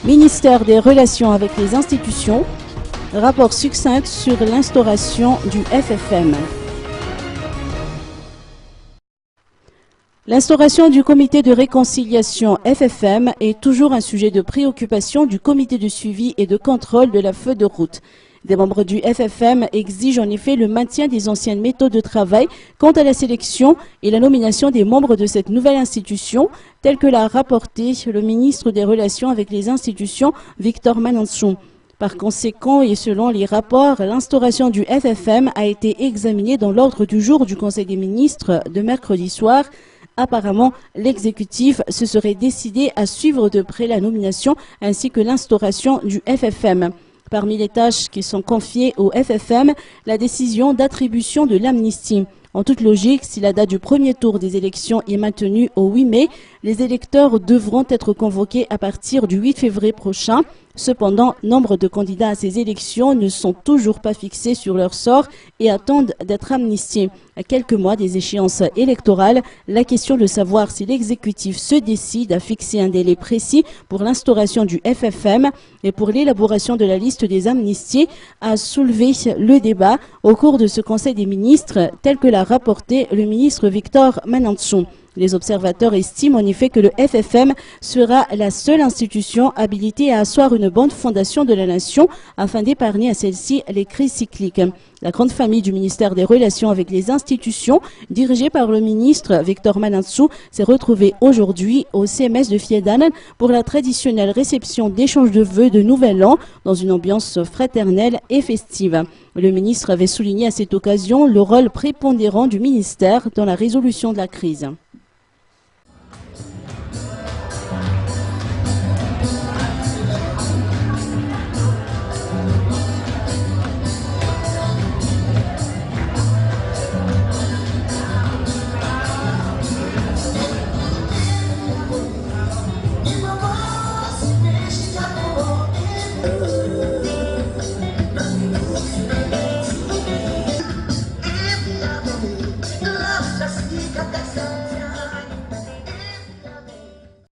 Ministère des Relations avec les institutions, rapport succinct sur l'instauration du FFM. L'instauration du comité de réconciliation FFM est toujours un sujet de préoccupation du comité de suivi et de contrôle de la feuille de route. Des membres du FFM exigent en effet le maintien des anciennes méthodes de travail quant à la sélection et la nomination des membres de cette nouvelle institution, tel que l'a rapporté le ministre des Relations avec les institutions, Victor Mananchon. Par conséquent, et selon les rapports, l'instauration du FFM a été examinée dans l'ordre du jour du Conseil des ministres de mercredi soir. Apparemment, l'exécutif se serait décidé à suivre de près la nomination ainsi que l'instauration du FFM. Parmi les tâches qui sont confiées au FFM, la décision d'attribution de l'amnistie. En toute logique, si la date du premier tour des élections est maintenue au 8 mai, les électeurs devront être convoqués à partir du 8 février prochain. Cependant, nombre de candidats à ces élections ne sont toujours pas fixés sur leur sort et attendent d'être amnistiés. À quelques mois des échéances électorales, la question de savoir si l'exécutif se décide à fixer un délai précis pour l'instauration du FFM et pour l'élaboration de la liste des amnistiés a soulevé le débat au cours de ce Conseil des ministres, tel que l'a rapporté le ministre Victor Mananchon. Les observateurs estiment en effet que le FFM sera la seule institution habilitée à asseoir une bonne fondation de la nation afin d'épargner à celle-ci les crises cycliques. La grande famille du ministère des Relations avec les institutions, dirigée par le ministre Victor Mananchon, s'est retrouvée aujourd'hui au CMS de Fiedanen pour la traditionnelle réception d'échange de vœux de Nouvel An dans une ambiance fraternelle et festive. Le ministre avait souligné à cette occasion le rôle prépondérant du ministère dans la résolution de la crise.